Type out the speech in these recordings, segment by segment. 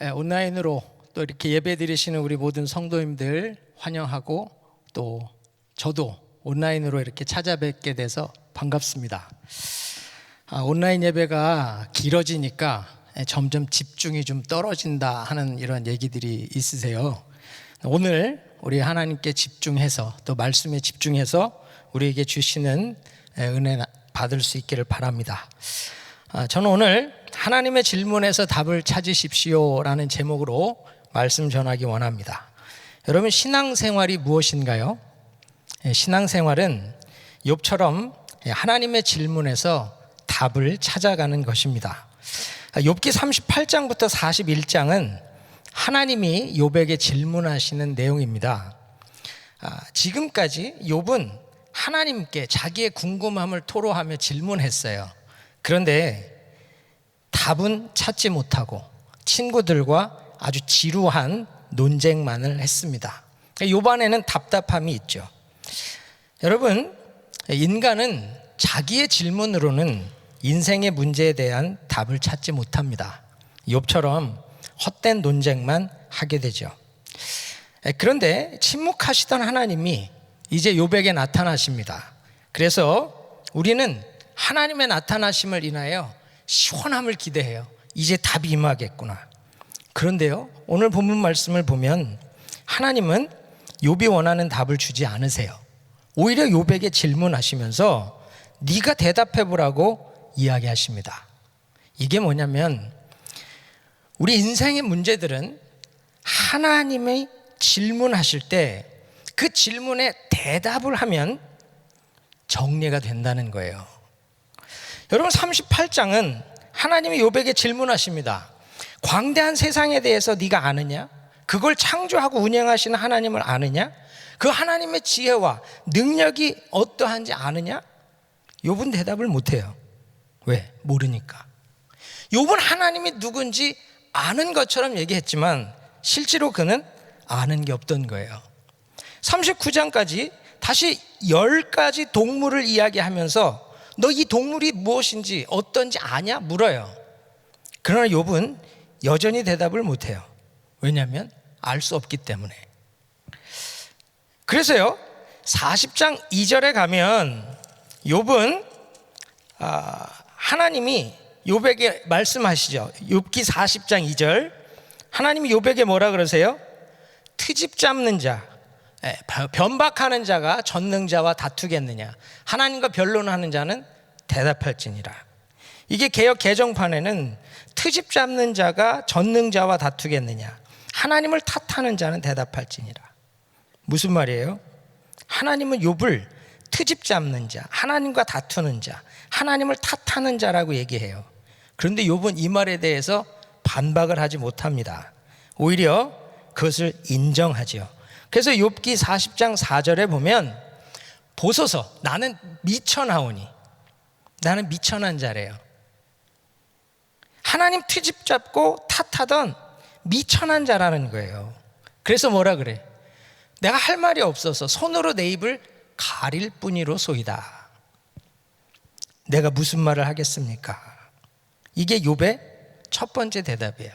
온라인으로 또 이렇게 예배 드리시는 우리 모든 성도님들 환영하고, 또 저도 온라인으로 이렇게 찾아뵙게 돼서 반갑습니다. 온라인 예배가 길어지니까 점점 집중이 좀 떨어진다 하는 이런 얘기들이 있으세요. 오늘 우리 하나님께 집중해서, 또 말씀에 집중해서 우리에게 주시는 은혜 받을 수 있기를 바랍니다. 저는 오늘 하나님의 질문에서 답을 찾으십시오 라는 제목으로 말씀 전하기 원합니다. 여러분, 신앙생활이 무엇인가요? 신앙생활은 욥처럼 하나님의 질문에서 답을 찾아가는 것입니다. 욥기 38장부터 41장은 하나님이 욥에게 질문하시는 내용입니다. 지금까지 욥은 하나님께 자기의 궁금함을 토로하며 질문했어요. 그런데 답은 찾지 못하고 친구들과 아주 지루한 논쟁만을 했습니다. 욥 안에는 답답함이 있죠. 여러분, 인간은 자기의 질문으로는 인생의 문제에 대한 답을 찾지 못합니다. 욥처럼 헛된 논쟁만 하게 되죠. 그런데 침묵하시던 하나님이 이제 욥에게 나타나십니다. 그래서 우리는 하나님의 나타나심을 인하여 시원함을 기대해요. 이제 답이 임하겠구나. 그런데요, 오늘 본문 말씀을 보면 하나님은 욥이 원하는 답을 주지 않으세요. 오히려 욥에게 질문하시면서 네가 대답해 보라고 이야기하십니다. 이게 뭐냐면, 우리 인생의 문제들은 하나님의 질문하실 때 그 질문에 대답을 하면 정리가 된다는 거예요. 여러분, 38장은 하나님이 욥에게 질문하십니다. 광대한 세상에 대해서 네가 아느냐? 그걸 창조하고 운영하시는 하나님을 아느냐? 그 하나님의 지혜와 능력이 어떠한지 아느냐? 욥은 대답을 못해요. 왜? 모르니까. 욥은 하나님이 누군지 아는 것처럼 얘기했지만 실제로 그는 아는 게 없던 거예요. 39장까지 다시 10가지 동물을 이야기하면서 너 이 동물이 무엇인지 어떤지 아냐? 물어요. 그러나 욥은 여전히 대답을 못해요. 왜냐하면 알 수 없기 때문에. 그래서요, 40장 2절에 가면 욥은 하나님이 욥에게 말씀하시죠. 욥기 40장 2절, 하나님이 욥에게 뭐라 그러세요? 트집 잡는 자, 변박하는 자가 전능자와 다투겠느냐? 하나님과 변론하는 자는 대답할지니라. 이게 개역 개정판에는 트집 잡는 자가 전능자와 다투겠느냐? 하나님을 탓하는 자는 대답할지니라. 무슨 말이에요? 하나님은 욥을 트집 잡는 자, 하나님과 다투는 자, 하나님을 탓하는 자라고 얘기해요. 그런데 욥은 이 말에 대해서 반박을 하지 못합니다. 오히려 그것을 인정하죠. 그래서 욥기 40장 4절에 보면, 보소서 나는 미천하오니, 나는 미천한 자래요. 하나님 트집 잡고 탓하던 미천한 자라는 거예요. 그래서 뭐라 그래? 내가 할 말이 없어서 손으로 내 입을 가릴 뿐이로소이다. 내가 무슨 말을 하겠습니까? 이게 욥의 첫 번째 대답이에요.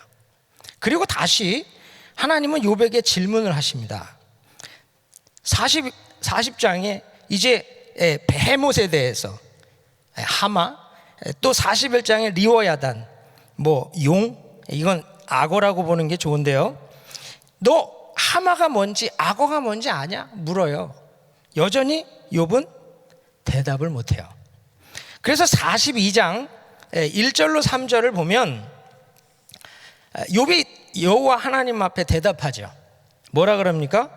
그리고 다시 하나님은 욥에게 질문을 하십니다. 40장에 이제 베헤못에 대해서 하마, 또 41장에 리워야단, 용, 이건 악어라고 보는 게 좋은데요, 너 하마가 뭔지 악어가 뭔지 아냐? 물어요. 여전히 욥은 대답을 못해요. 그래서 42장 1절로 3절을 보면 욥이 여호와 하나님 앞에 대답하죠. 뭐라 그럽니까?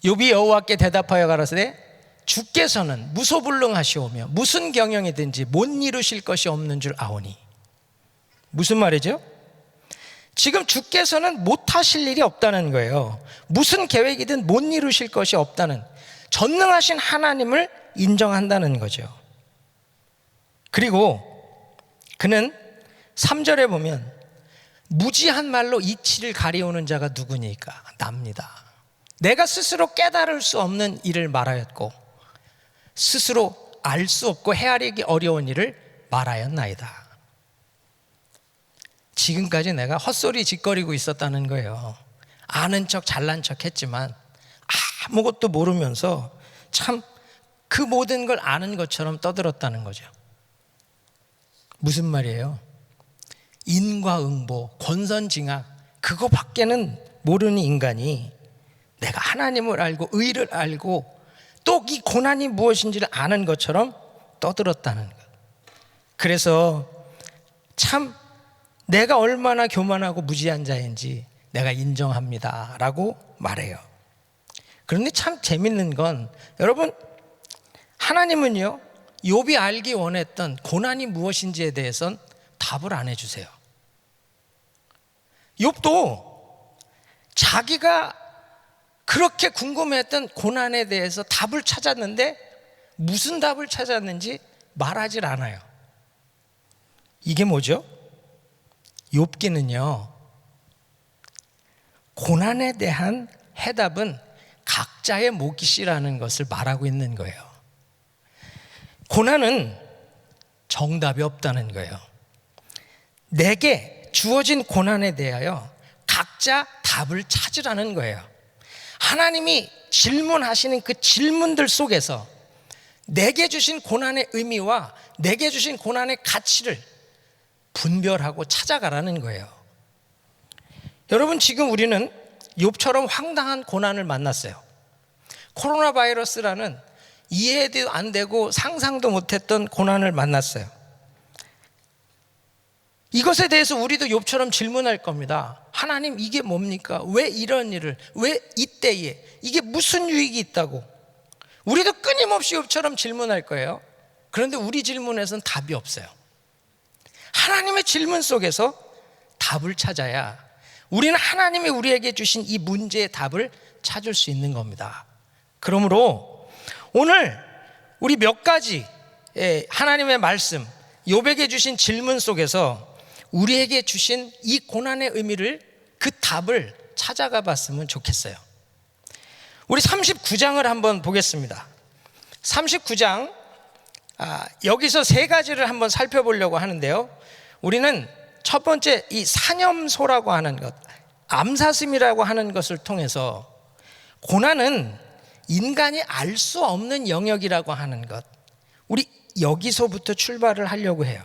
욥이 여호와께 대답하여 가라사대 주께서는 무소불능하시오며 무슨 경영이든지 못 이루실 것이 없는 줄 아오니. 무슨 말이죠? 지금 주께서는 못하실 일이 없다는 거예요. 무슨 계획이든 못 이루실 것이 없다는, 전능하신 하나님을 인정한다는 거죠. 그리고 그는 3절에 보면 무지한 말로 이치를 가리우는 자가 누구니까? 납니다. 내가 스스로 깨달을 수 없는 일을 말하였고 스스로 알 수 없고 헤아리기 어려운 일을 말하였나이다. 지금까지 내가 헛소리 짓거리고 있었다는 거예요. 아는 척 잘난 척 했지만 아무것도 모르면서 참 그 모든 걸 아는 것처럼 떠들었다는 거죠. 무슨 말이에요? 인과응보, 권선징악, 그거밖에는 모르는 인간이 내가 하나님을 알고 의를 알고 또 이 고난이 무엇인지를 아는 것처럼 떠들었다는 것. 그래서 참 내가 얼마나 교만하고 무지한 자인지 내가 인정합니다 라고 말해요. 그런데 참 재밌는 건 여러분, 하나님은요 욥이 알기 원했던 고난이 무엇인지에 대해서는 답을 안 해주세요. 욥도 자기가 그렇게 궁금해했던 고난에 대해서 답을 찾았는데 무슨 답을 찾았는지 말하질 않아요. 이게 뭐죠? 욥기는요 고난에 대한 해답은 각자의 몫이라는 것을 말하고 있는 거예요. 고난은 정답이 없다는 거예요. 내게 주어진 고난에 대하여 각자 답을 찾으라는 거예요. 하나님이 질문하시는 그 질문들 속에서 내게 주신 고난의 의미와 내게 주신 고난의 가치를 분별하고 찾아가라는 거예요. 여러분, 지금 우리는 욥처럼 황당한 고난을 만났어요. 코로나 바이러스라는 이해도 안 되고 상상도 못했던 고난을 만났어요. 이것에 대해서 우리도 욥처럼 질문할 겁니다. 하나님, 이게 뭡니까? 왜 이런 일을, 왜 이때에, 이게 무슨 유익이 있다고? 우리도 끊임없이 욥처럼 질문할 거예요. 그런데 우리 질문에서는 답이 없어요. 하나님의 질문 속에서 답을 찾아야 우리는 하나님이 우리에게 주신 이 문제의 답을 찾을 수 있는 겁니다. 그러므로 오늘 우리 몇 가지 하나님의 말씀, 욥에게 주신 질문 속에서 우리에게 주신 이 고난의 의미를, 그 답을 찾아가 봤으면 좋겠어요. 우리 39장을 한번 보겠습니다. 39장, 여기서 세 가지를 한번 살펴보려고 하는데요. 우리는 첫 번째 이 사념소라고 하는 것, 암사슴이라고 하는 것을 통해서 고난은 인간이 알 수 없는 영역이라고 하는 것, 우리 여기서부터 출발을 하려고 해요.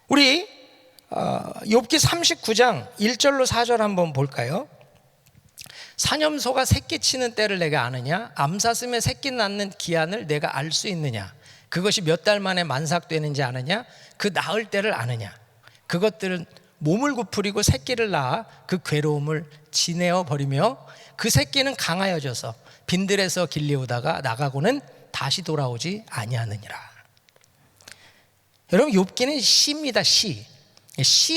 우리 욥기 39장 1절로 4절 한번 볼까요? 사념소가 새끼 치는 때를 내가 아느냐? 암사슴의 새끼 낳는 기한을 내가 알 수 있느냐? 그것이 몇 달 만에 만삭되는지 아느냐? 그 낳을 때를 아느냐? 그것들은 몸을 구부리고 새끼를 낳아 그 괴로움을 지내어 버리며 그 새끼는 강하여져서 빈들에서 길리우다가 나가고는 다시 돌아오지 아니하느니라. 여러분, 욥기는 시입니다. 시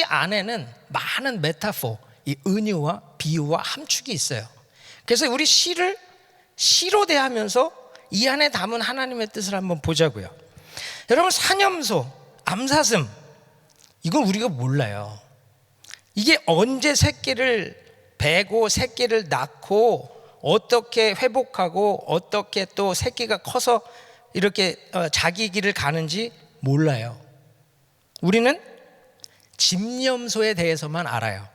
안에는 많은 메타포, 이 은유와 비유와 함축이 있어요. 그래서 우리 시를 시로 대하면서 이 안에 담은 하나님의 뜻을 한번 보자고요. 여러분, 사념소, 암사슴, 이건 우리가 몰라요. 이게 언제 새끼를 베고 새끼를 낳고 어떻게 회복하고 어떻게 또 새끼가 커서 이렇게 자기 길을 가는지 몰라요. 우리는 집념소에 대해서만 알아요.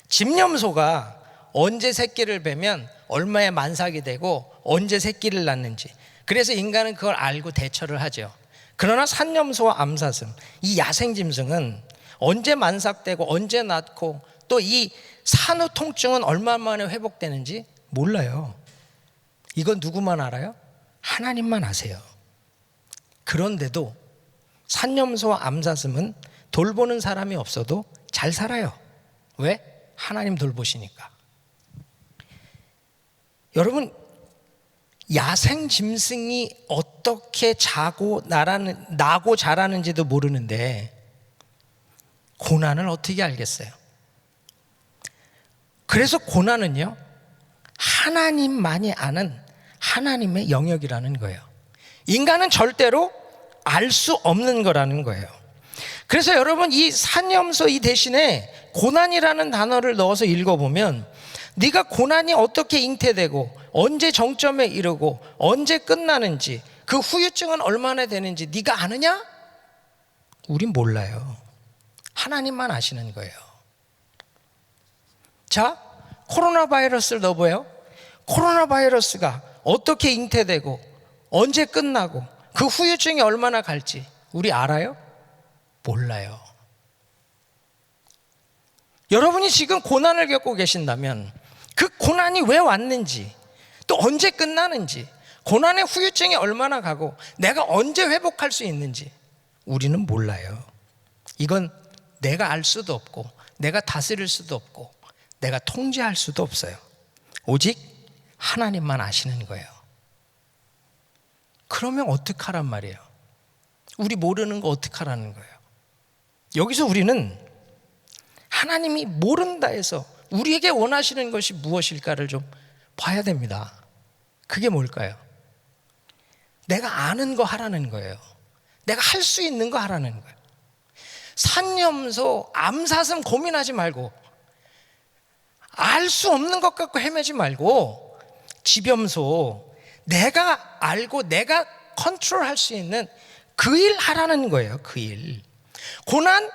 집념소가 언제 새끼를 베면 얼마에 만삭이 되고 언제 새끼를 낳는지, 그래서 인간은 그걸 알고 대처를 하죠. 그러나 산념소와 암사슴, 이 야생짐승은 언제 만삭되고 언제 낳고 또 이 산후 통증은 얼마 만에 회복되는지 몰라요. 이건 누구만 알아요? 하나님만 아세요. 그런데도 산념소와 암사슴은 돌보는 사람이 없어도 잘 살아요. 왜? 하나님 돌보시니까. 여러분, 야생 짐승이 어떻게 나고 자라는지도 모르는데 고난을 어떻게 알겠어요? 그래서 고난은요, 하나님만이 아는 하나님의 영역이라는 거예요. 인간은 절대로 알 수 없는 거라는 거예요. 그래서 여러분, 이 사념소 이 대신에 고난이라는 단어를 넣어서 읽어보면 네가 고난이 어떻게 잉태되고 언제 정점에 이르고 언제 끝나는지, 그 후유증은 얼마나 되는지 네가 아느냐? 우린 몰라요. 하나님만 아시는 거예요. 자, 코로나 바이러스를 넣어봐요. 코로나 바이러스가 어떻게 잉태되고 언제 끝나고 그 후유증이 얼마나 갈지 우리 알아요? 몰라요. 여러분이 지금 고난을 겪고 계신다면 그 고난이 왜 왔는지, 또 언제 끝나는지, 고난의 후유증이 얼마나 가고 내가 언제 회복할 수 있는지 우리는 몰라요. 이건 내가 알 수도 없고 내가 다스릴 수도 없고 내가 통제할 수도 없어요. 오직 하나님만 아시는 거예요. 그러면 어떡하란 말이에요? 우리 모르는 거 어떡하라는 거예요? 여기서 우리는 하나님이 모른다 해서 우리에게 원하시는 것이 무엇일까를 좀 봐야 됩니다. 그게 뭘까요? 내가 아는 거 하라는 거예요. 내가 할 수 있는 거 하라는 거예요. 산염소, 암사슴 고민하지 말고, 알 수 없는 것 갖고 헤매지 말고, 지병소, 내가 알고 내가 컨트롤할 수 있는 그 일 하라는 거예요. 그 일. 고난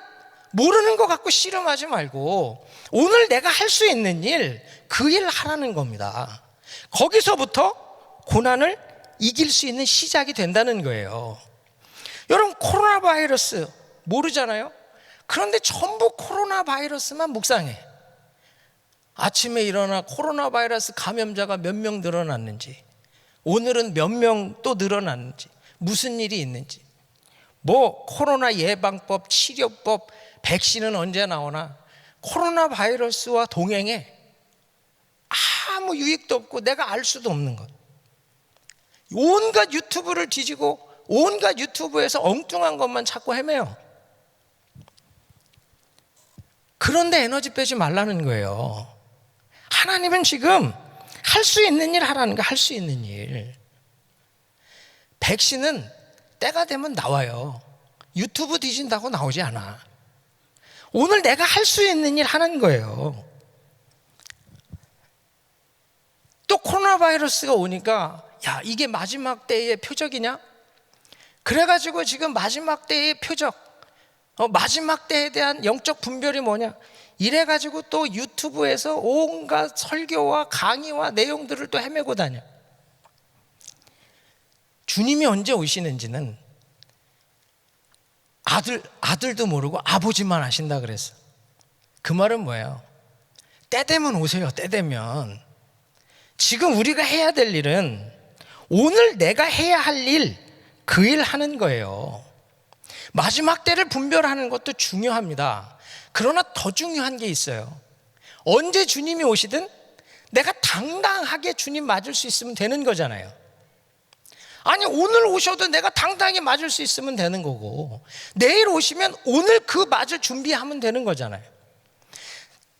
모르는 거 갖고 씨름하지 말고 오늘 내가 할 수 있는 일, 그 일 하라는 겁니다. 거기서부터 고난을 이길 수 있는 시작이 된다는 거예요. 여러분, 코로나 바이러스 모르잖아요. 그런데 전부 코로나 바이러스만 묵상해. 아침에 일어나 코로나 바이러스 감염자가 몇 명 늘어났는지, 오늘은 몇 명 또 늘어났는지, 무슨 일이 있는지, 뭐 코로나 예방법, 치료법, 백신은 언제 나오나, 코로나 바이러스와 동행해. 아무 유익도 없고 내가 알 수도 없는 것. 온갖 유튜브를 뒤지고 온갖 유튜브에서 엉뚱한 것만 찾고 헤매요. 그런데 에너지 빼지 말라는 거예요. 하나님은 지금 할 수 있는 일 하라는 거, 할 수 있는 일. 백신은 때가 되면 나와요. 유튜브 뒤진다고 나오지 않아. 오늘 내가 할 수 있는 일 하는 거예요. 또 코로나 바이러스가 오니까 야, 이게 마지막 때의 표적이냐? 그래가지고 지금 마지막 때의 표적, 마지막 때에 대한 영적 분별이 뭐냐? 이래가지고 또 유튜브에서 온갖 설교와 강의와 내용들을 또 헤매고 다녀. 주님이 언제 오시는지는 아들도 모르고 아버지만 아신다 그랬어. 그 말은 뭐예요? 때 되면 오세요. 때 되면. 지금 우리가 해야 될 일은 오늘 내가 해야 할 일, 그 일 하는 거예요. 마지막 때를 분별하는 것도 중요합니다. 그러나 더 중요한 게 있어요. 언제 주님이 오시든 내가 당당하게 주님 맞을 수 있으면 되는 거잖아요. 아니, 오늘 오셔도 내가 당당히 맞을 수 있으면 되는 거고, 내일 오시면 오늘 그 맞을 준비하면 되는 거잖아요.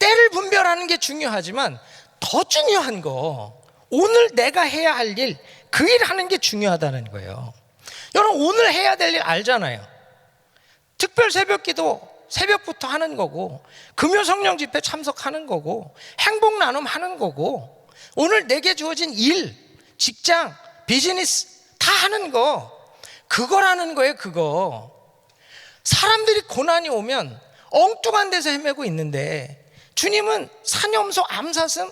때를 분별하는 게 중요하지만 더 중요한 거, 오늘 내가 해야 할 일, 그 일 하는 게 중요하다는 거예요. 여러분, 오늘 해야 될 일 알잖아요. 특별 새벽기도 새벽부터 하는 거고, 금요 성령 집회 참석하는 거고, 행복 나눔 하는 거고, 오늘 내게 주어진 일, 직장, 비즈니스 다 하는 거, 그거라는 거예요. 그거. 사람들이 고난이 오면 엉뚱한 데서 헤매고 있는데, 주님은 산염소, 암사슴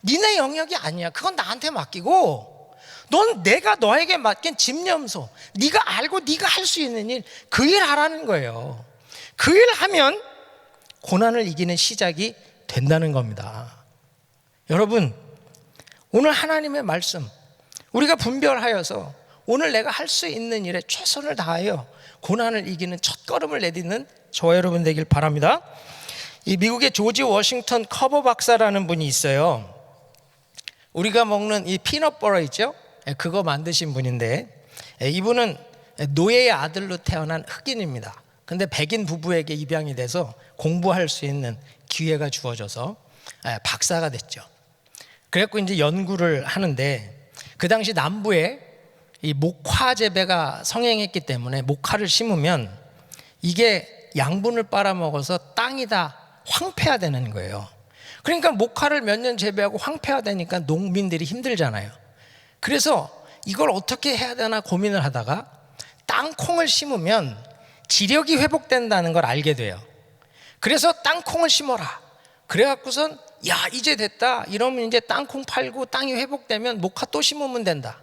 니네 영역이 아니야. 그건 나한테 맡기고, 넌 내가 너에게 맡긴 집염소, 네가 알고 네가 할 수 있는 일, 그 일 하라는 거예요. 그 일 하면 고난을 이기는 시작이 된다는 겁니다. 여러분, 오늘 하나님의 말씀 우리가 분별하여서 오늘 내가 할 수 있는 일에 최선을 다하여 고난을 이기는 첫걸음을 내딛는 저와 여러분 되길 바랍니다. 이 미국의 조지 워싱턴 커버 박사라는 분이 있어요. 우리가 먹는 이 피넛버터 있죠? 그거 만드신 분인데, 이분은 노예의 아들로 태어난 흑인입니다. 근데 백인 부부에게 입양이 돼서 공부할 수 있는 기회가 주어져서 박사가 됐죠. 그래갖고 이제 연구를 하는데, 그 당시 남부에 이 목화 재배가 성행했기 때문에 목화를 심으면 이게 양분을 빨아먹어서 땅이 다 황폐화되는 거예요. 그러니까 목화를 몇 년 재배하고 황폐화되니까 농민들이 힘들잖아요. 그래서 이걸 어떻게 해야 되나 고민을 하다가 땅콩을 심으면 지력이 회복된다는 걸 알게 돼요. 그래서 땅콩을 심어라. 그래갖고선 야 이제 됐다 이러면 이제 땅콩 팔고 땅이 회복되면 모카 또 심으면 된다.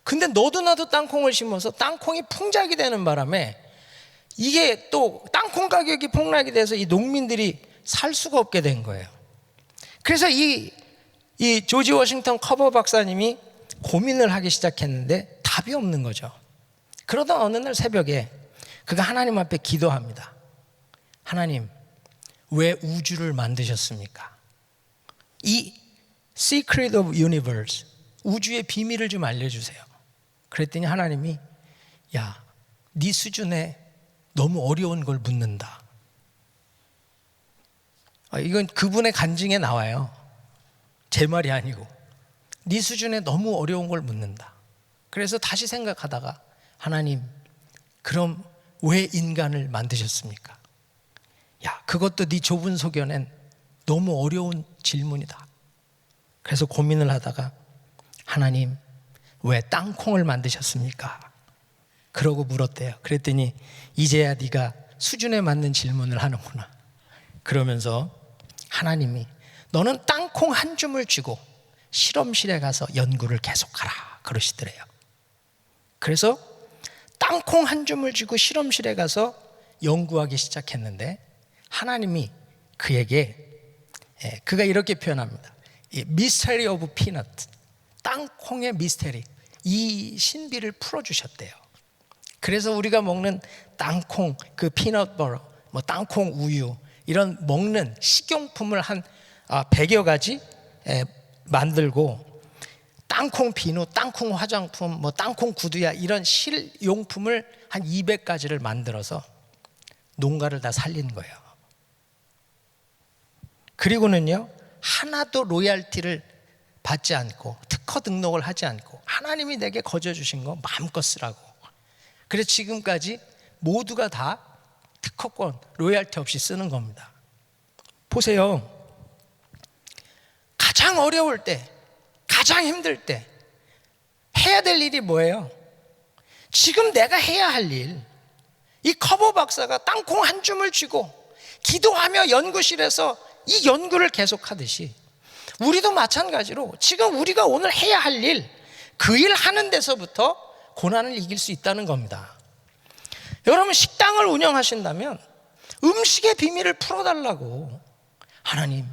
근데 너도 나도 땅콩을 심어서 땅콩이 풍작이 되는 바람에 이게 또 땅콩 가격이 폭락이 돼서 이 농민들이 살 수가 없게 된 거예요. 그래서 이 조지 워싱턴 커버 박사님이 고민을 하기 시작했는데 답이 없는 거죠. 그러다 어느 날 새벽에 그가 하나님 앞에 기도합니다. 하나님, 왜 우주를 만드셨습니까? 이 Secret of Universe, 우주의 비밀을 좀 알려주세요. 그랬더니 하나님이 야, 네 수준에 너무 어려운 걸 묻는다. 이건 그분의 간증에 나와요. 제 말이 아니고 네 수준에 너무 어려운 걸 묻는다. 그래서 다시 생각하다가 하나님, 그럼 왜 인간을 만드셨습니까? 야, 그것도 네 좁은 소견엔 너무 어려운 질문이다. 그래서 고민을 하다가 하나님, 왜 땅콩을 만드셨습니까? 그러고 물었대요. 그랬더니 이제야 네가 수준에 맞는 질문을 하는구나. 그러면서 하나님이 너는 땅콩 한 줌을 쥐고 실험실에 가서 연구를 계속하라 그러시더래요. 그래서 땅콩 한 줌을 쥐고 실험실에 가서 연구하기 시작했는데 하나님이 그에게 그가 이렇게 표현합니다. 미스테리 오브 피넛, 땅콩의 미스테리, 이 신비를 풀어주셨대요. 그래서 우리가 먹는 땅콩, 그 피넛 버터, 뭐 땅콩 우유 이런 먹는 식용품을 한 100여 가지 만들고 땅콩 비누, 땅콩 화장품, 뭐 땅콩 구두야 이런 실용품을 한 200가지를 만들어서 농가를 다 살린 거예요. 그리고는요, 하나도 로얄티를 받지 않고 특허 등록을 하지 않고 하나님이 내게 거저 주신 거 마음껏 쓰라고. 그래서 지금까지 모두가 다 특허권, 로얄티 없이 쓰는 겁니다. 보세요. 가장 어려울 때, 가장 힘들 때 해야 될 일이 뭐예요? 지금 내가 해야 할 일. 이 커버 박사가 땅콩 한 줌을 쥐고 기도하며 연구실에서 이 연구를 계속하듯이 우리도 마찬가지로 지금 우리가 오늘 해야 할 일, 그 일 하는 데서부터 고난을 이길 수 있다는 겁니다. 여러분, 식당을 운영하신다면 음식의 비밀을 풀어달라고. 하나님,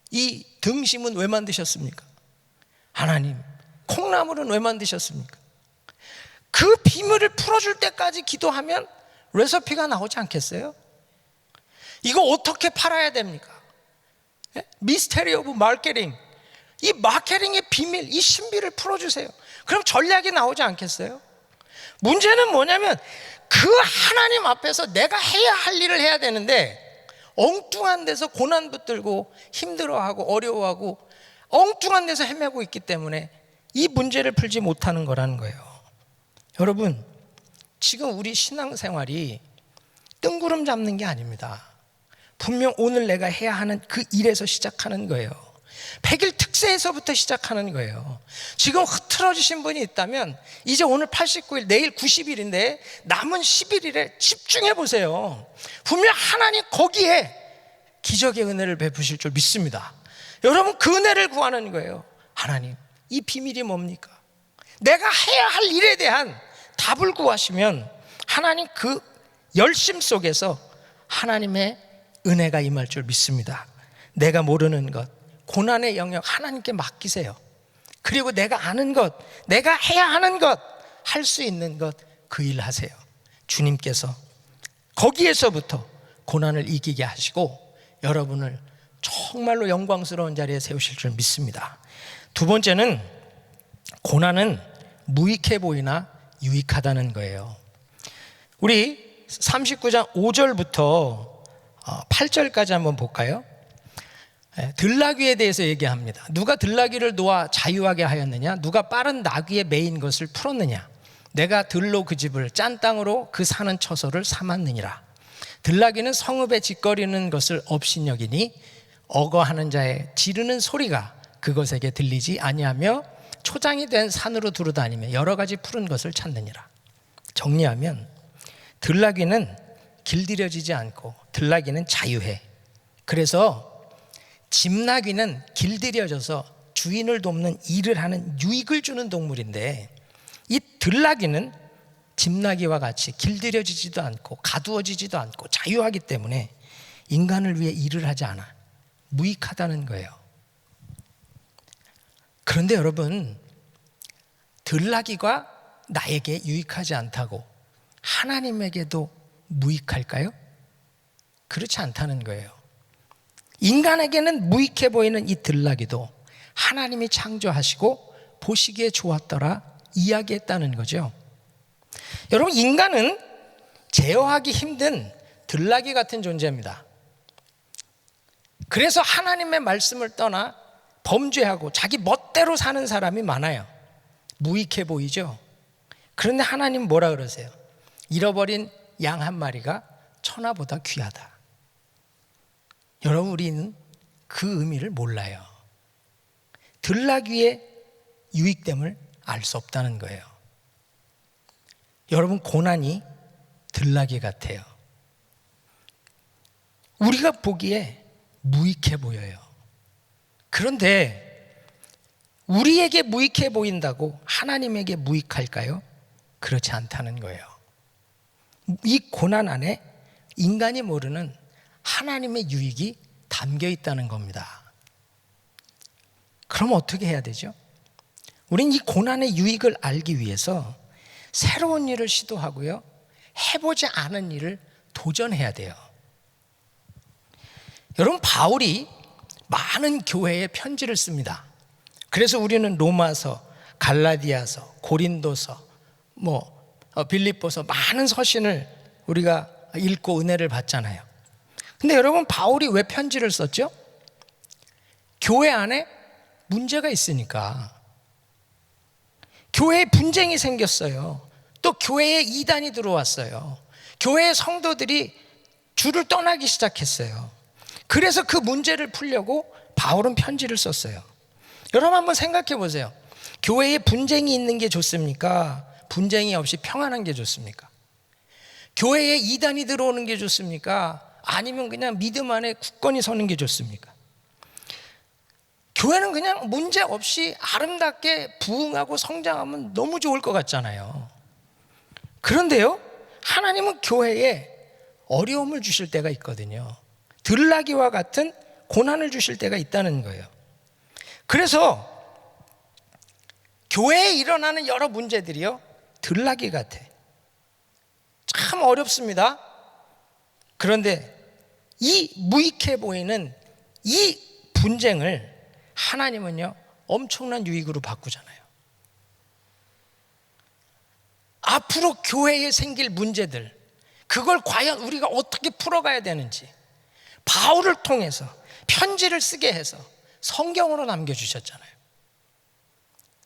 이 등심은 왜 만드셨습니까? 하나님, 콩나물은 왜 만드셨습니까? 그 비밀을 풀어줄 때까지 기도하면 레시피가 나오지 않겠어요? 이거 어떻게 팔아야 됩니까? 미스테리 오브 마케팅, 이 마케팅의 비밀, 이 신비를 풀어주세요. 그럼 전략이 나오지 않겠어요? 문제는 뭐냐면 그 하나님 앞에서 내가 해야 할 일을 해야 되는데 엉뚱한 데서 고난 붙들고 힘들어하고 어려워하고 엉뚱한 데서 헤매고 있기 때문에 이 문제를 풀지 못하는 거라는 거예요. 여러분, 지금 우리 신앙생활이 뜬구름 잡는 게 아닙니다. 분명 오늘 내가 해야 하는 그 일에서 시작하는 거예요. 100일 특세에서부터 시작하는 거예요. 지금 흐트러지신 분이 있다면 이제 오늘 89일, 내일 90일인데 남은 11일에 집중해 보세요. 분명 하나님 거기에 기적의 은혜를 베푸실 줄 믿습니다. 여러분, 그 은혜를 구하는 거예요. 하나님, 이 비밀이 뭡니까? 내가 해야 할 일에 대한 답을 구하시면 하나님 그 열심 속에서 하나님의 은혜가 임할 줄 믿습니다. 내가 모르는 것, 고난의 영역 하나님께 맡기세요. 그리고 내가 아는 것, 내가 해야 하는 것, 할 수 있는 것, 그 일 하세요. 주님께서 거기에서부터 고난을 이기게 하시고 여러분을 정말로 영광스러운 자리에 세우실 줄 믿습니다. 두 번째는 고난은 무익해 보이나 유익하다는 거예요. 우리 39장 5절부터 8절까지 한번 볼까요? 들나귀에 대해서 얘기합니다. 누가 들나귀를 놓아 자유하게 하였느냐? 누가 빠른 나귀에 매인 것을 풀었느냐? 내가 들로 그 집을 짠 땅으로 그 사는 처소를 삼았느니라. 들나귀는 성읍에 짓거리는 것을 업신여기니 어거하는 자의 지르는 소리가 그것에게 들리지 아니하며 초장이 된 산으로 두루다니며 여러 가지 푸른 것을 찾느니라. 정리하면 들나귀는 길들여지지 않고 들나귀는 자유해. 그래서 집나귀는 길들여져서 주인을 돕는 일을 하는 유익을 주는 동물인데, 이 들나귀는 집나귀와 같이 길들여지지도 않고 가두어지지도 않고 자유하기 때문에 인간을 위해 일을 하지 않아. 무익하다는 거예요. 그런데 여러분, 들나귀가 나에게 유익하지 않다고 하나님에게도 무익할까요? 그렇지 않다는 거예요. 인간에게는 무익해 보이는 이 들나귀도 하나님이 창조하시고 보시기에 좋았더라 이야기했다는 거죠. 여러분, 인간은 제어하기 힘든 들나귀 같은 존재입니다. 그래서 하나님의 말씀을 떠나 범죄하고 자기 멋대로 사는 사람이 많아요. 무익해 보이죠? 그런데 하나님 뭐라 그러세요? 잃어버린 양 한 마리가 천하보다 귀하다. 여러분, 우리는 그 의미를 몰라요. 들나귀의 유익됨을 알 수 없다는 거예요. 여러분, 고난이 들나귀 같아요. 우리가 보기에 무익해 보여요. 그런데 우리에게 무익해 보인다고 하나님에게 무익할까요? 그렇지 않다는 거예요. 이 고난 안에 인간이 모르는 하나님의 유익이 담겨 있다는 겁니다. 그럼 어떻게 해야 되죠? 우린 이 고난의 유익을 알기 위해서 새로운 일을 시도하고요, 해보지 않은 일을 도전해야 돼요. 여러분, 바울이 많은 교회에 편지를 씁니다. 그래서 우리는 로마서, 갈라디아서, 고린도서, 빌립보서 많은 서신을 우리가 읽고 은혜를 받잖아요. 근데 여러분, 바울이 왜 편지를 썼죠? 교회 안에 문제가 있으니까. 교회에 분쟁이 생겼어요. 또 교회에 이단이 들어왔어요. 교회의 성도들이 주를 떠나기 시작했어요. 그래서 그 문제를 풀려고 바울은 편지를 썼어요. 여러분, 한번 생각해 보세요. 교회에 분쟁이 있는 게 좋습니까? 분쟁이 없이 평안한 게 좋습니까? 교회에 이단이 들어오는 게 좋습니까? 아니면 그냥 믿음 안에 굳건히 서는 게 좋습니까? 교회는 그냥 문제 없이 아름답게 부흥하고 성장하면 너무 좋을 것 같잖아요. 그런데요, 하나님은 교회에 어려움을 주실 때가 있거든요. 들나귀와 같은 고난을 주실 때가 있다는 거예요. 그래서 교회에 일어나는 여러 문제들이요, 들나귀 같아. 참 어렵습니다. 그런데 이 무익해 보이는 이 분쟁을 하나님은요, 엄청난 유익으로 바꾸잖아요. 앞으로 교회에 생길 문제들, 그걸 과연 우리가 어떻게 풀어가야 되는지 바울을 통해서 편지를 쓰게 해서 성경으로 남겨주셨잖아요.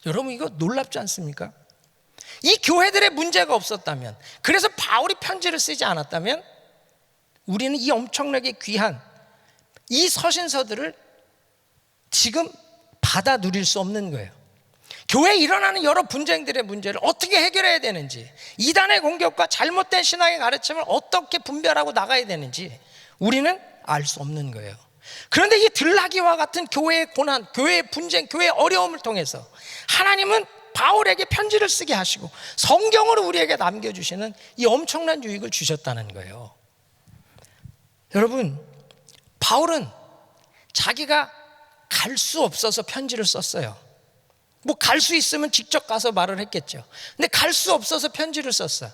여러분, 이거 놀랍지 않습니까? 이 교회들의 문제가 없었다면, 그래서 바울이 편지를 쓰지 않았다면 우리는 이 엄청나게 귀한 이 서신서들을 지금 받아 누릴 수 없는 거예요. 교회에 일어나는 여러 분쟁들의 문제를 어떻게 해결해야 되는지, 이단의 공격과 잘못된 신앙의 가르침을 어떻게 분별하고 나가야 되는지 우리는 알 수 없는 거예요. 그런데 이 들나귀와 같은 교회의 고난, 교회의 분쟁, 교회의 어려움을 통해서 하나님은 바울에게 편지를 쓰게 하시고 성경으로 우리에게 남겨주시는 이 엄청난 유익을 주셨다는 거예요. 여러분, 바울은 자기가 갈 수 없어서 편지를 썼어요. 갈 수 있으면 직접 가서 말을 했겠죠. 근데 갈 수 없어서 편지를 썼어요.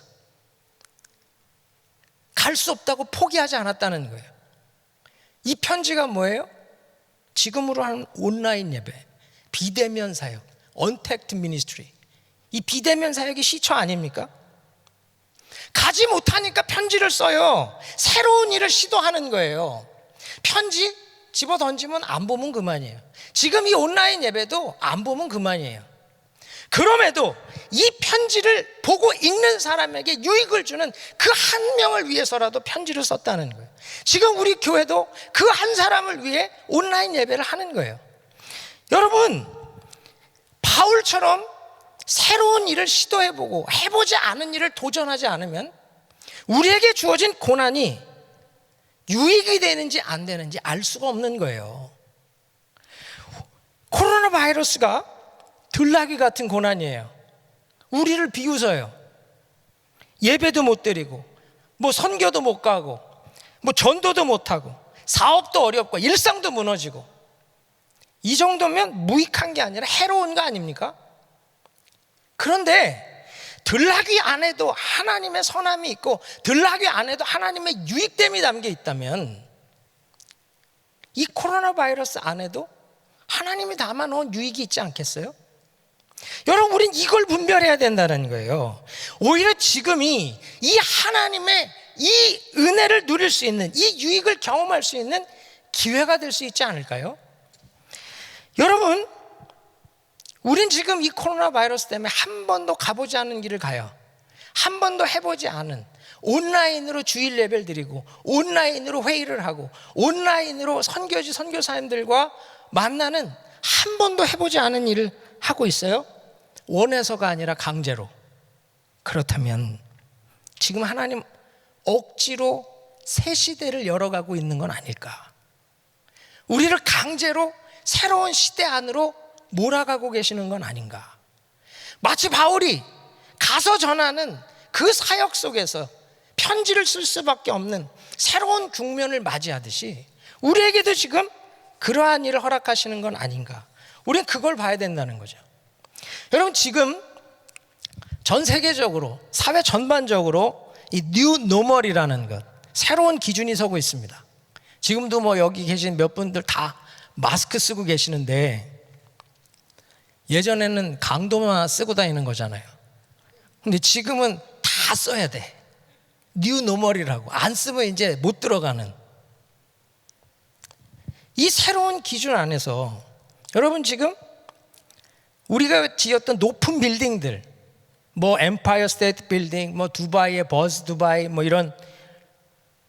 갈 수 없다고 포기하지 않았다는 거예요. 이 편지가 뭐예요? 지금으로 하는 온라인 예배, 비대면 사역, 언택트 미니스트리, 이 비대면 사역이 시초 아닙니까? 가지 못하니까 편지를 써요. 새로운 일을 시도하는 거예요. 편지 집어 던지면 안 보면 그만이에요. 지금 이 온라인 예배도 안 보면 그만이에요. 그럼에도 이 편지를 보고 읽는 사람에게 유익을 주는 그 한 명을 위해서라도 편지를 썼다는 거예요. 지금 우리 교회도 그 한 사람을 위해 온라인 예배를 하는 거예요. 여러분, 바울처럼 새로운 일을 시도해보고 해보지 않은 일을 도전하지 않으면 우리에게 주어진 고난이 유익이 되는지 안 되는지 알 수가 없는 거예요. 코로나 바이러스가 들나귀 같은 고난이에요. 우리를 비웃어요. 예배도 못 드리고, 뭐 선교도 못 가고, 뭐 전도도 못 하고, 사업도 어렵고, 일상도 무너지고. 이 정도면 무익한 게 아니라 해로운 거 아닙니까? 그런데 들나귀 안에도 하나님의 선함이 있고, 들나귀 안에도 하나님의 유익됨이 담겨 있다면, 이 코로나 바이러스 안에도 하나님이 담아놓은 유익이 있지 않겠어요? 여러분, 우린 이걸 분별해야 된다는 거예요. 오히려 지금이 이 하나님의 이 은혜를 누릴 수 있는, 이 유익을 경험할 수 있는 기회가 될 수 있지 않을까요? 여러분, 우린 지금 이 코로나 바이러스 때문에 한 번도 가보지 않은 길을 가요. 한 번도 해보지 않은, 온라인으로 주일 예배를 드리고, 온라인으로 회의를 하고, 온라인으로 선교지 선교사님들과 만나는 한 번도 해보지 않은 일을 하고 있어요. 원해서가 아니라 강제로. 그렇다면 지금 하나님 억지로 새 시대를 열어가고 있는 건 아닐까? 우리를 강제로 새로운 시대 안으로 몰아가고 계시는 건 아닌가? 마치 바울이 가서 전하는 그 사역 속에서 편지를 쓸 수밖에 없는 새로운 국면을 맞이하듯이 우리에게도 지금 그러한 일을 허락하시는 건 아닌가? 우리는 그걸 봐야 된다는 거죠. 여러분, 지금 전 세계적으로, 사회 전반적으로 이 뉴 노멀이라는 것, 새로운 기준이 서고 있습니다. 지금도 뭐 여기 계신 몇 분들 다 마스크 쓰고 계시는데, 예전에는 강도만 쓰고 다니는 거잖아요. 근데 지금은 다 써야 돼. 뉴 노멀이라고. 안 쓰면 이제 못 들어가는. 이 새로운 기준 안에서 여러분, 지금 우리가 지었던 높은 빌딩들, 뭐 엠파이어 스테이트 빌딩, 뭐 두바이의 버즈 두바이, 뭐 이런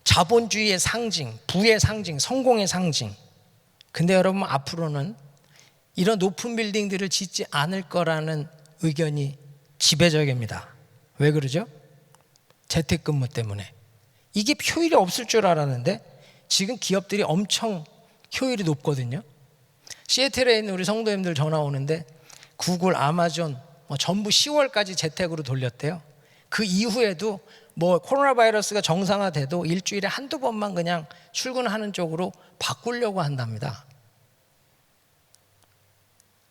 자본주의의 상징, 부의 상징, 성공의 상징. 근데 여러분, 앞으로는 이런 높은 빌딩들을 짓지 않을 거라는 의견이 지배적입니다. 왜 그러죠? 재택근무 때문에. 이게 효율이 없을 줄 알았는데 지금 기업들이 엄청 효율이 높거든요. 시애틀에 있는 우리 성도님들 전화 오는데 구글, 아마존 전부 10월까지 재택으로 돌렸대요. 그 이후에도 뭐 코로나 바이러스가 정상화돼도 일주일에 한두 번만 그냥 출근하는 쪽으로 바꾸려고 한답니다.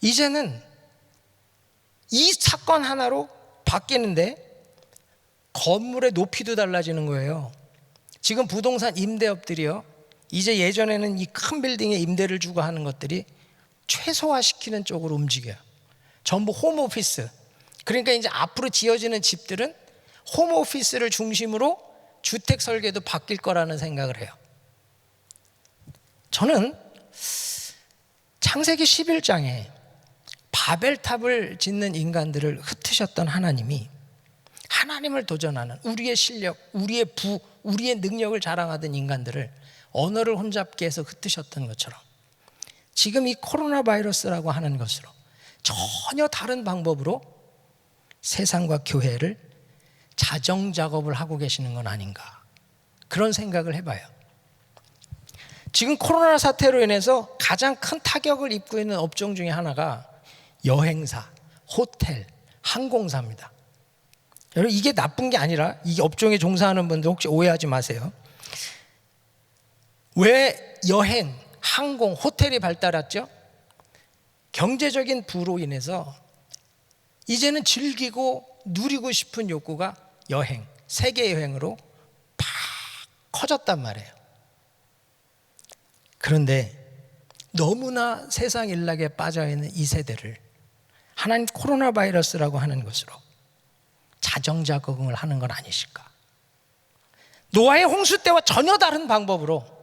이제는 이 사건 하나로 바뀌는데 건물의 높이도 달라지는 거예요. 지금 부동산 임대업들이요, 이제 예전에는 이 큰 빌딩에 임대를 주고 하는 것들이 최소화시키는 쪽으로 움직여요. 전부 홈오피스. 그러니까 이제 앞으로 지어지는 집들은 홈오피스를 중심으로 주택 설계도 바뀔 거라는 생각을 해요. 저는 창세기 11장에 바벨탑을 짓는 인간들을 흩으셨던 하나님이 하나님을 도전하는, 우리의 실력, 우리의 부, 우리의 능력을 자랑하던 인간들을 언어를 혼잡게 해서 흩으셨던 것처럼 지금 이 코로나 바이러스라고 하는 것으로 전혀 다른 방법으로 세상과 교회를 자정 작업을 하고 계시는 건 아닌가, 그런 생각을 해봐요. 지금 코로나 사태로 인해서 가장 큰 타격을 입고 있는 업종 중에 하나가 여행사, 호텔, 항공사입니다. 여러분, 이게 나쁜 게 아니라, 이 업종에 종사하는 분들 혹시 오해하지 마세요. 왜 여행, 항공, 호텔이 발달했죠? 경제적인 부로 인해서 이제는 즐기고 누리고 싶은 욕구가 여행, 세계 여행으로 팍 커졌단 말이에요. 그런데 너무나 세상 일락에 빠져있는 이 세대를 하나님 코로나 바이러스라고 하는 것으로 자정작용을 하는 건 아니실까? 노아의 홍수 때와 전혀 다른 방법으로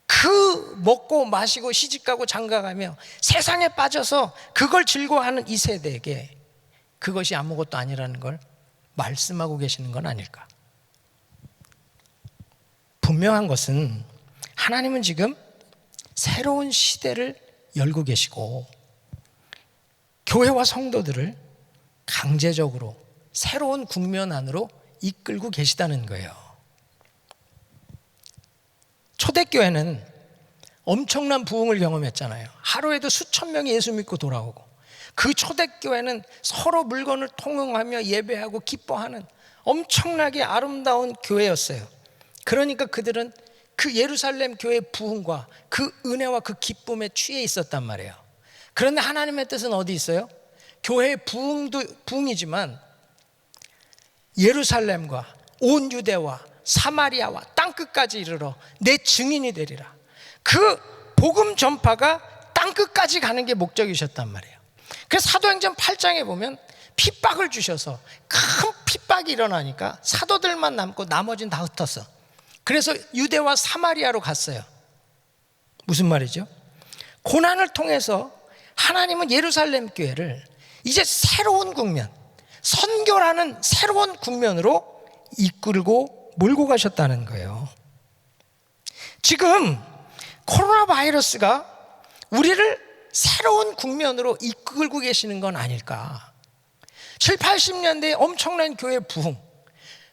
그 먹고 마시고 시집가고 장가가며 세상에 빠져서 그걸 즐거워하는 이 세대에게 그것이 아무것도 아니라는 걸 말씀하고 계시는 건 아닐까? 분명한 것은 하나님은 지금 새로운 시대를 열고 계시고 교회와 성도들을 강제적으로 새로운 국면 안으로 이끌고 계시다는 거예요. 초대교회는 엄청난 부흥을 경험했잖아요. 하루에도 수천 명이 예수 믿고 돌아오고, 그 초대교회는 서로 물건을 통용하며 예배하고 기뻐하는 엄청나게 아름다운 교회였어요. 그러니까 그들은 그 예루살렘 교회의 부흥과 그 은혜와 그 기쁨에 취해 있었단 말이에요. 그런데 하나님의 뜻은 어디 있어요? 교회의 부흥도 부흥이지만 예루살렘과 온 유대와 사마리아와 땅끝까지 이르러 내 증인이 되리라. 그 복음 전파가 땅끝까지 가는 게 목적이셨단 말이에요. 그래서 사도행전 8장에 보면 핍박을 주셔서 큰 핍박이 일어나니까 사도들만 남고 나머지는 다 흩었어. 그래서 유대와 사마리아로 갔어요. 무슨 말이죠? 고난을 통해서 하나님은 예루살렘 교회를 이제 새로운 국면, 선교라는 새로운 국면으로 이끌고 몰고 가셨다는 거예요. 지금 코로나 바이러스가 우리를 새로운 국면으로 이끌고 계시는 건 아닐까. 7, 80년대에 엄청난 교회 부흥,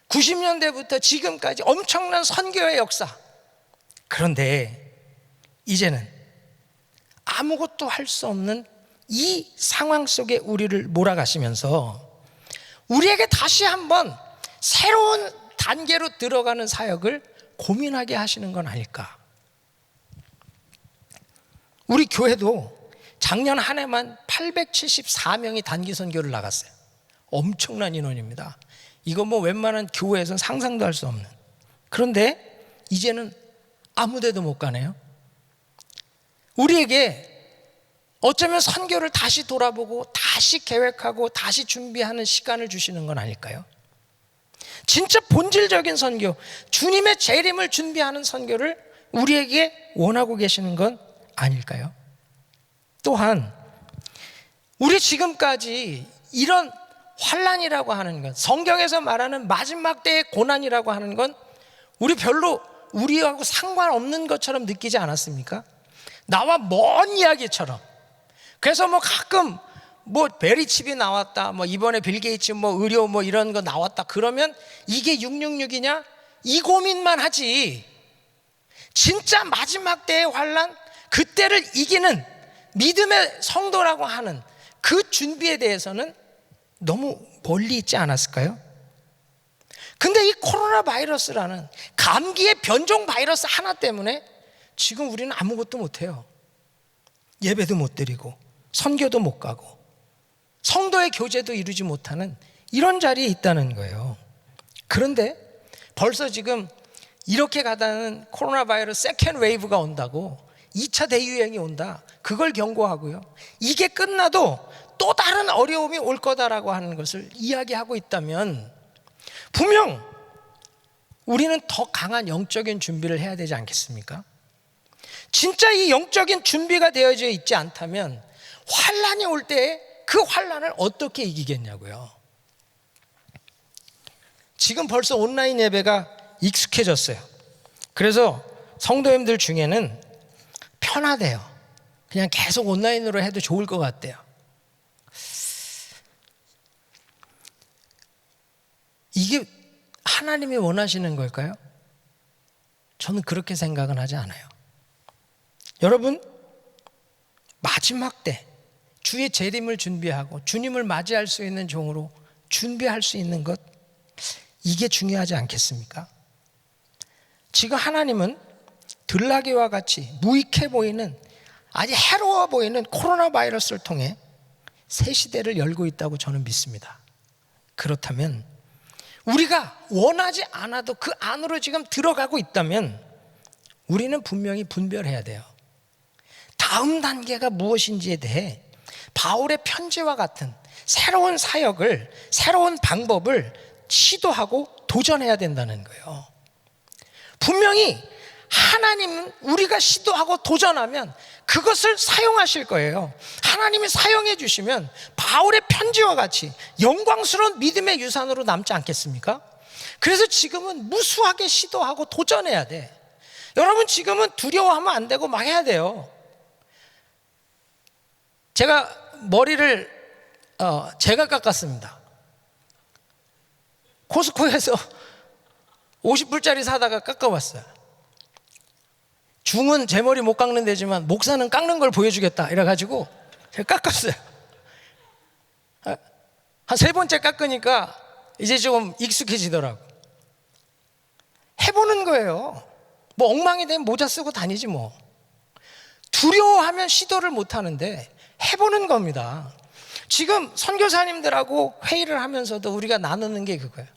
90년대부터 지금까지 엄청난 선교의 역사. 그런데 이제는 아무것도 할 수 없는 이 상황 속에 우리를 몰아가시면서 우리에게 다시 한번 새로운 단계로 들어가는 사역을 고민하게 하시는 건 아닐까. 우리 교회도 작년 한 해만 874명이 단기 선교를 나갔어요. 엄청난 인원입니다. 이거 뭐 웬만한 교회에서는 상상도 할 수 없는. 그런데 이제는 아무 데도 못 가네요. 우리에게 어쩌면 선교를 다시 돌아보고 다시 계획하고 다시 준비하는 시간을 주시는 건 아닐까요? 진짜 본질적인 선교, 주님의 재림을 준비하는 선교를 우리에게 원하고 계시는 건 아닐까요? 또한 우리 지금까지 이런 환난이라고 하는 것, 성경에서 말하는 마지막 때의 고난이라고 하는 건 우리 별로 우리하고 상관없는 것처럼 느끼지 않았습니까? 나와 먼 이야기처럼. 그래서 뭐 가끔 뭐 베리칩이 나왔다, 뭐 이번에 빌 게이츠 뭐 의료 뭐 이런 거 나왔다 그러면 이게 666이냐? 이 고민만 하지. 진짜 마지막 때의 환난, 그때를 이기는 믿음의 성도라고 하는 그 준비에 대해서는 너무 멀리 있지 않았을까요? 근데 이 코로나 바이러스라는 감기의 변종 바이러스 하나 때문에 지금 우리는 아무것도 못해요. 예배도 못 드리고 선교도 못 가고 성도의 교제도 이루지 못하는 이런 자리에 있다는 거예요. 그런데 벌써 지금 이렇게 가다는 코로나 바이러스 세컨드 웨이브가 온다고, 2차 대유행이 온다, 그걸 경고하고요, 이게 끝나도 또 다른 어려움이 올 거다라고 하는 것을 이야기하고 있다면 분명 우리는 더 강한 영적인 준비를 해야 되지 않겠습니까? 진짜 이 영적인 준비가 되어져 있지 않다면 환난이 올 때 그 환난을 어떻게 이기겠냐고요. 지금 벌써 온라인 예배가 익숙해졌어요. 그래서 성도님들 중에는 편하대요. 그냥 계속 온라인으로 해도 좋을 것 같대요. 이게 하나님이 원하시는 걸까요? 저는 그렇게 생각은 하지 않아요. 여러분, 마지막 때 주의 재림을 준비하고 주님을 맞이할 수 있는 종으로 준비할 수 있는 것, 이게 중요하지 않겠습니까? 지금 하나님은 들나귀와 같이 무익해 보이는, 아주 해로워 보이는 코로나 바이러스를 통해 새 시대를 열고 있다고 저는 믿습니다. 그렇다면 우리가 원하지 않아도 그 안으로 지금 들어가고 있다면 우리는 분명히 분별해야 돼요. 다음 단계가 무엇인지에 대해 바울의 편지와 같은 새로운 사역을, 새로운 방법을 시도하고 도전해야 된다는 거예요. 분명히 하나님은 우리가 시도하고 도전하면 그것을 사용하실 거예요. 하나님이 사용해 주시면 바울의 편지와 같이 영광스러운 믿음의 유산으로 남지 않겠습니까? 그래서 지금은 무수하게 시도하고 도전해야 돼. 여러분, 지금은 두려워하면 안 되고 막 해야 돼요. 제가 머리를 제가 깎았습니다. 코스코에서 50불짜리 사다가 깎아왔어요. 중은 제 머리 못 깎는 데지만 목사는 깎는 걸 보여주겠다 이래가지고 제가 깎았어요. 한 3번째 깎으니까 이제 좀 익숙해지더라고. 해보는 거예요. 뭐 엉망이 되면 모자 쓰고 다니지 뭐. 두려워하면 시도를 못 하는데 해보는 겁니다. 지금 선교사님들하고 회의를 하면서도 우리가 나누는 게 그거예요.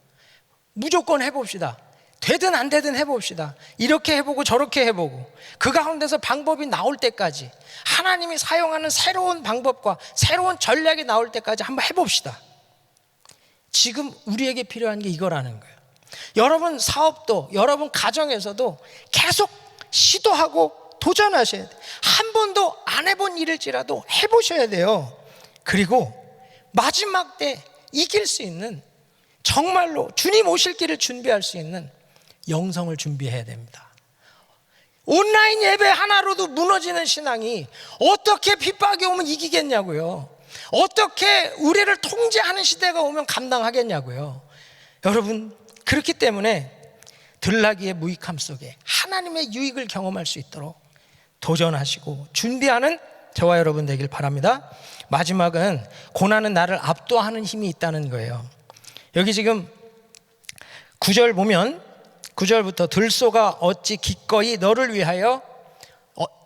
무조건 해봅시다. 되든 안 되든 해봅시다. 이렇게 해보고 저렇게 해보고 그 가운데서 방법이 나올 때까지, 하나님이 사용하는 새로운 방법과 새로운 전략이 나올 때까지 한번 해봅시다. 지금 우리에게 필요한 게 이거라는 거예요. 여러분 사업도, 여러분 가정에서도 계속 시도하고 도전하셔야 돼요. 한 번도 안 해본 일일지라도 해보셔야 돼요. 그리고 마지막 때 이길 수 있는, 정말로 주님 오실 길을 준비할 수 있는 영성을 준비해야 됩니다. 온라인 예배 하나로도 무너지는 신앙이 어떻게 핍박이 오면 이기겠냐고요. 어떻게 우리를 통제하는 시대가 오면 감당하겠냐고요. 여러분, 그렇기 때문에 들나귀의 무익함 속에 하나님의 유익을 경험할 수 있도록 도전하시고 준비하는 저와 여러분 되길 바랍니다. 마지막은 고난은 나를 압도하는 힘이 있다는 거예요. 여기 지금 9절 보면 9절부터 들소가 어찌 기꺼이 너를 위하여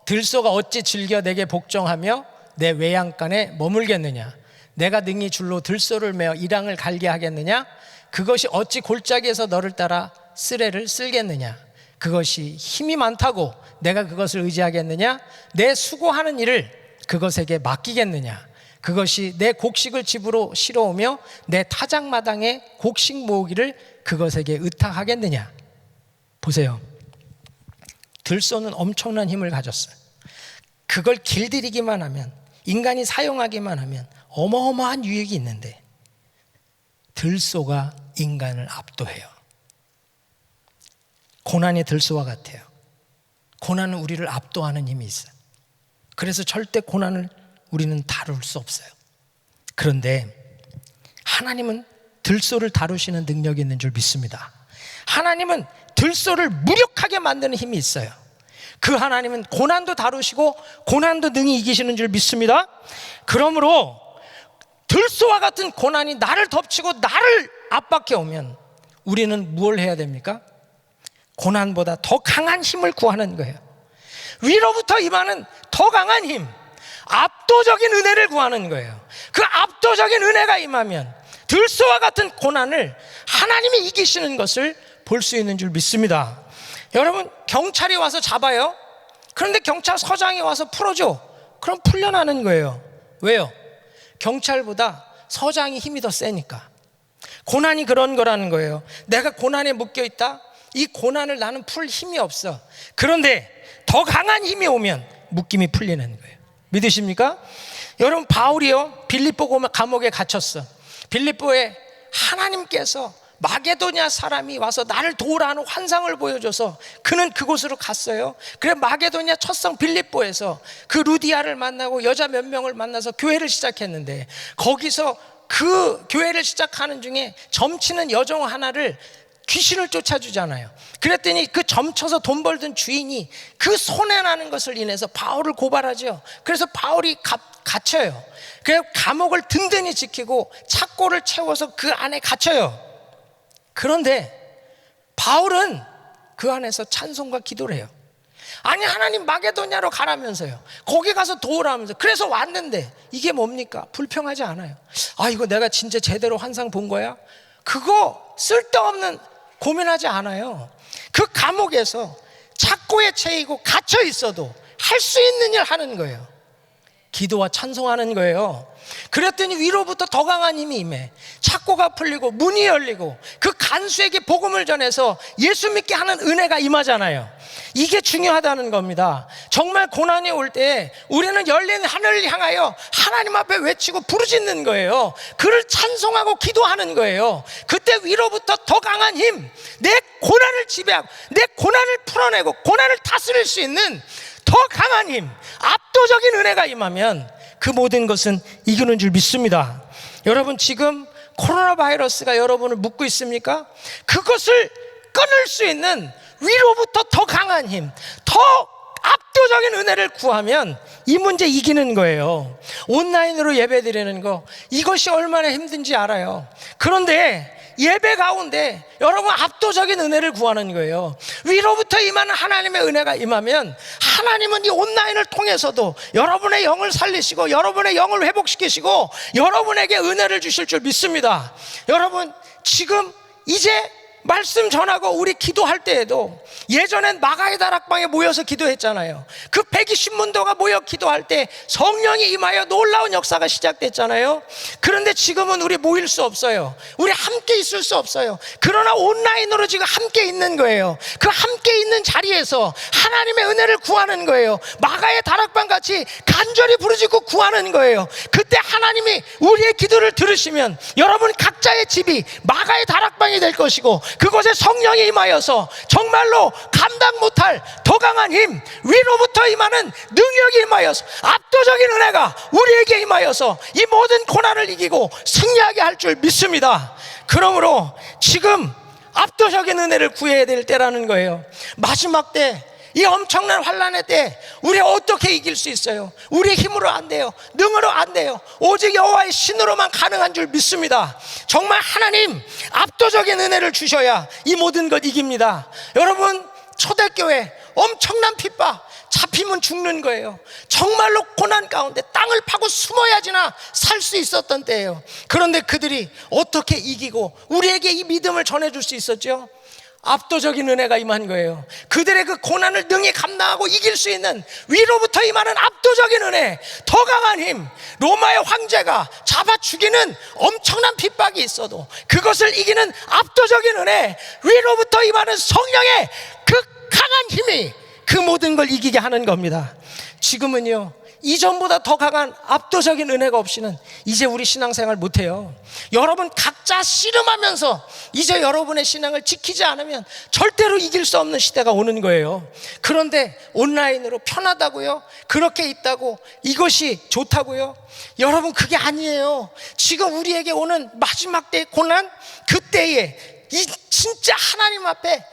들소가 어찌 즐겨 내게 복종하며 내 외양간에 머물겠느냐. 내가 능히 줄로 들소를 메어 이랑을 갈게 하겠느냐. 그것이 어찌 골짜기에서 너를 따라 쓰레를 쓸겠느냐. 그것이 힘이 많다고 내가 그것을 의지하겠느냐. 내 수고하는 일을 그것에게 맡기겠느냐. 그것이 내 곡식을 집으로 실어오며 내 타작마당에 곡식 모으기를 그것에게 의탁하겠느냐. 보세요. 들소는 엄청난 힘을 가졌어요. 그걸 길들이기만 하면, 인간이 사용하기만 하면 어마어마한 유익이 있는데 들소가 인간을 압도해요. 고난이 들소와 같아요. 고난은 우리를 압도하는 힘이 있어요. 그래서 절대 고난을 우리는 다룰 수 없어요. 그런데 하나님은 들소를 다루시는 능력이 있는 줄 믿습니다. 하나님은 들소를 무력하게 만드는 힘이 있어요. 그 하나님은 고난도 다루시고 고난도 능히 이기시는 줄 믿습니다. 그러므로 들소와 같은 고난이 나를 덮치고 나를 압박해 오면 우리는 뭘 해야 됩니까? 고난보다 더 강한 힘을 구하는 거예요. 위로부터 임하는 더 강한 힘, 압도적인 은혜를 구하는 거예요. 그 압도적인 은혜가 임하면 들소와 같은 고난을 하나님이 이기시는 것을 볼 수 있는 줄 믿습니다. 여러분, 경찰이 와서 잡아요. 그런데 경찰서장이 와서 풀어줘. 그럼 풀려나는 거예요. 왜요? 경찰보다 서장이 힘이 더 세니까. 고난이 그런 거라는 거예요. 내가 고난에 묶여 있다. 이 고난을 나는 풀 힘이 없어. 그런데 더 강한 힘이 오면 묶임이 풀리는 거예요. 믿으십니까? 여러분, 바울이요, 빌립보 감옥에 갇혔어. 빌립보에 하나님께서 마게도냐 사람이 와서 나를 도우라는 환상을 보여줘서 그는 그곳으로 갔어요. 그래 마게도냐 첫성 빌립보에서 그 루디아를 만나고 여자 몇 명을 만나서 교회를 시작했는데, 거기서 그 교회를 시작하는 중에 점치는 여종 하나를 귀신을 쫓아주잖아요. 그랬더니 그 점쳐서 돈 벌던 주인이 그 손해나는 것을 인해서 바울을 고발하죠. 그래서 바울이 갇혀요. 그래서 감옥을 든든히 지키고 착고를 채워서 그 안에 갇혀요. 그런데 바울은 그 안에서 찬송과 기도를 해요. 아니, 하나님 마게도냐로 가라면서요. 거기 가서 도우라면서. 그래서 왔는데 이게 뭡니까? 불평하지 않아요. 아, 이거 내가 진짜 제대로 환상 본 거야? 그거 쓸데없는 고민하지 않아요. 그 감옥에서 착고에 채이고 갇혀 있어도 할 수 있는 일 하는 거예요. 기도와 찬송하는 거예요. 그랬더니 위로부터 더 강한 힘이 임해 착고가 풀리고 문이 열리고 그 간수에게 복음을 전해서 예수 믿게 하는 은혜가 임하잖아요. 이게 중요하다는 겁니다. 정말 고난이 올 때 우리는 열린 하늘을 향하여 하나님 앞에 외치고 부르짖는 거예요. 그를 찬송하고 기도하는 거예요. 그때 위로부터 더 강한 힘, 내 고난을 지배하고 내 고난을 풀어내고 고난을 다스릴 수 있는 더 강한 힘, 압도적인 은혜가 임하면 그 모든 것은 이기는 줄 믿습니다. 여러분, 지금 코로나 바이러스가 여러분을 묶고 있습니까? 그것을 끊을 수 있는 위로부터 더 강한 힘, 더 압도적인 은혜를 구하면 이 문제 이기는 거예요. 온라인으로 예배 드리는 거, 이것이 얼마나 힘든지 알아요. 그런데 예배 가운데 여러분 압도적인 은혜를 구하는 거예요. 위로부터 임하는 하나님의 은혜가 임하면 하나님은 이 온라인을 통해서도 여러분의 영을 살리시고 여러분의 영을 회복시키시고 여러분에게 은혜를 주실 줄 믿습니다. 여러분 지금 이제 말씀 전하고 우리 기도할 때에도 예전엔 마가의 다락방에 모여서 기도했잖아요. 그 120문도가 모여 기도할 때 성령이 임하여 놀라운 역사가 시작됐잖아요. 그런데 지금은 우리 모일 수 없어요. 우리 함께 있을 수 없어요. 그러나 온라인으로 지금 함께 있는 거예요. 그 함께 있는 자리에서 하나님의 은혜를 구하는 거예요. 마가의 다락방 같이 간절히 부르짖고 구하는 거예요. 그때 하나님이 우리의 기도를 들으시면 여러분 각자의 집이 마가의 다락방이 될 것이고 그곳에 성령이 임하여서 정말로 감당 못할 더 강한 힘, 위로부터 임하는 능력이 임하여서 압도적인 은혜가 우리에게 임하여서 이 모든 고난을 이기고 승리하게 할 줄 믿습니다. 그러므로 지금 압도적인 은혜를 구해야 될 때라는 거예요. 마지막 때, 이 엄청난 환난의 때 우리 어떻게 이길 수 있어요? 우리 힘으로 안 돼요. 능으로 안 돼요. 오직 여호와의 신으로만 가능한 줄 믿습니다. 정말 하나님 압도적인 은혜를 주셔야 이 모든 것 이깁니다. 여러분 초대교회 엄청난 핍박, 잡히면 죽는 거예요. 정말로 고난 가운데 땅을 파고 숨어야지나 살 수 있었던 때예요. 그런데 그들이 어떻게 이기고 우리에게 이 믿음을 전해줄 수 있었죠? 압도적인 은혜가 임한 거예요. 그들의 그 고난을 능히 감당하고 이길 수 있는 위로부터 임하는 압도적인 은혜, 더 강한 힘. 로마의 황제가 잡아 죽이는 엄청난 핍박이 있어도 그것을 이기는 압도적인 은혜, 위로부터 임하는 성령의 그 강한 힘이 그 모든 걸 이기게 하는 겁니다. 지금은요, 이전보다 더 강한 압도적인 은혜가 없이는 이제 우리 신앙생활 못해요. 여러분 각자 씨름하면서 이제 여러분의 신앙을 지키지 않으면 절대로 이길 수 없는 시대가 오는 거예요. 그런데 온라인으로 편하다고요? 그렇게 있다고 이것이 좋다고요? 여러분 그게 아니에요. 지금 우리에게 오는 마지막 때의 고난, 그때에 이 진짜 하나님 앞에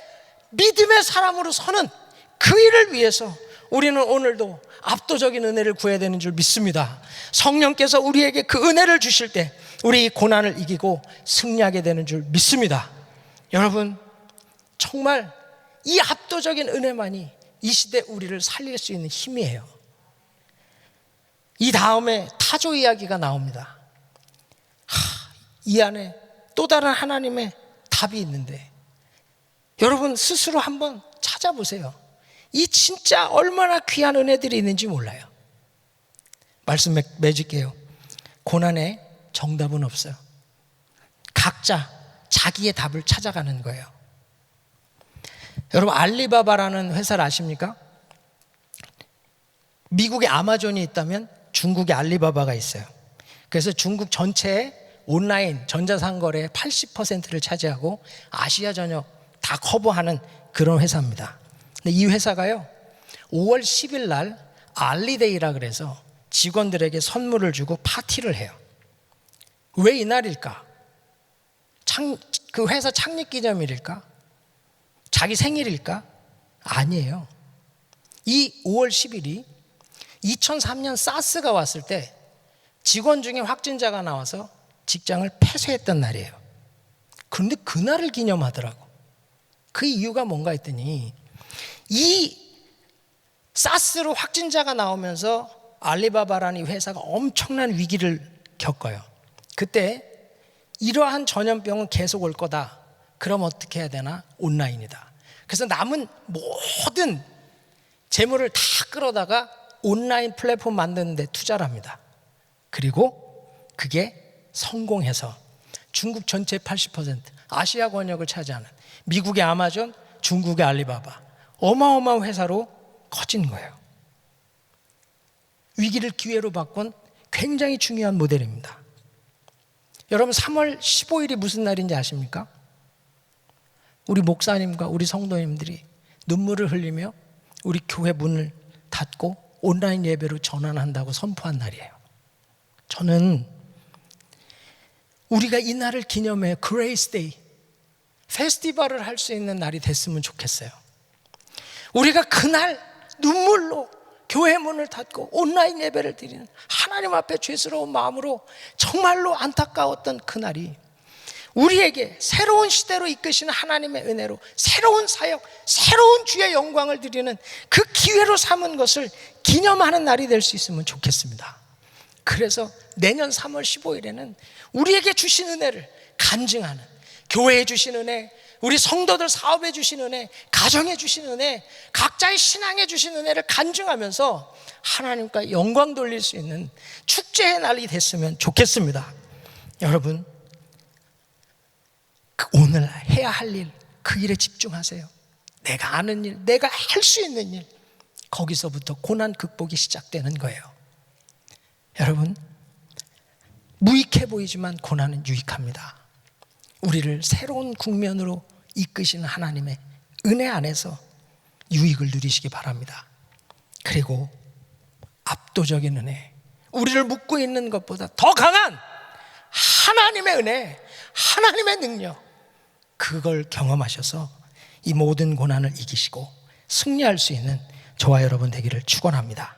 믿음의 사람으로 서는 그 일을 위해서 우리는 오늘도 압도적인 은혜를 구해야 되는 줄 믿습니다. 성령께서 우리에게 그 은혜를 주실 때 우리 이 고난을 이기고 승리하게 되는 줄 믿습니다. 여러분 정말 이 압도적인 은혜만이 이 시대 우리를 살릴 수 있는 힘이에요. 이 다음에 타조 이야기가 나옵니다. 이 안에 또 다른 하나님의 답이 있는데 여러분 스스로 한번 찾아보세요. 이 진짜 얼마나 귀한 은혜들이 있는지 몰라요. 말씀 맺을게요. 고난에 정답은 없어요. 각자 자기의 답을 찾아가는 거예요. 여러분 알리바바라는 회사를 아십니까? 미국에 아마존이 있다면 중국에 알리바바가 있어요. 그래서 중국 전체의 온라인 전자상거래의 80%를 차지하고 아시아 전역 다 커버하는 그런 회사입니다. 근데 이 회사가요 5월 10일 날 알리데이라 그래서 직원들에게 선물을 주고 파티를 해요. 왜 이날일까? 그 회사 창립 기념일일까? 자기 생일일까? 아니에요. 이 5월 10일이 2003년 사스가 왔을 때 직원 중에 확진자가 나와서 직장을 폐쇄했던 날이에요. 그런데 그날을 기념하더라고. 그 이유가 뭔가 했더니 이 사스로 확진자가 나오면서 알리바바라는 이 회사가 엄청난 위기를 겪어요. 그때 이러한 전염병은 계속 올 거다. 그럼 어떻게 해야 되나? 온라인이다. 그래서 남은 모든 재물을 다 끌어다가 온라인 플랫폼 만드는 데 투자를 합니다. 그리고 그게 성공해서 중국 전체의 80%, 아시아 권역을 차지하는 미국의 아마존, 중국의 알리바바, 어마어마한 회사로 커진 거예요. 위기를 기회로 바꾼 굉장히 중요한 모델입니다. 여러분 3월 15일이 무슨 날인지 아십니까? 우리 목사님과 우리 성도님들이 눈물을 흘리며 우리 교회 문을 닫고 온라인 예배로 전환한다고 선포한 날이에요. 저는 우리가 이 날을 기념해 그레이스 데이 페스티벌을 할 수 있는 날이 됐으면 좋겠어요. 우리가 그날 눈물로 교회 문을 닫고 온라인 예배를 드리는 하나님 앞에 죄스러운 마음으로 정말로 안타까웠던 그날이 우리에게 새로운 시대로 이끄시는 하나님의 은혜로 새로운 사역, 새로운 주의 영광을 드리는 그 기회로 삼은 것을 기념하는 날이 될 수 있으면 좋겠습니다. 그래서 내년 3월 15일에는 우리에게 주신 은혜를 간증하는, 교회에 주신 은혜, 우리 성도들 사업에 주신 은혜, 가정에 주신 은혜, 각자의 신앙에 주신 은혜를 간증하면서 하나님과 영광 돌릴 수 있는 축제의 날이 됐으면 좋겠습니다. 여러분, 오늘 해야 할 일, 그 일에 집중하세요. 내가 아는 일, 내가 할 수 있는 일, 거기서부터 고난 극복이 시작되는 거예요. 여러분, 무익해 보이지만 고난은 유익합니다. 우리를 새로운 국면으로 이끄시는 하나님의 은혜 안에서 유익을 누리시기 바랍니다. 그리고 압도적인 은혜, 우리를 묶고 있는 것보다 더 강한 하나님의 은혜, 하나님의 능력, 그걸 경험하셔서 이 모든 고난을 이기시고 승리할 수 있는 저와 여러분 되기를 축원합니다.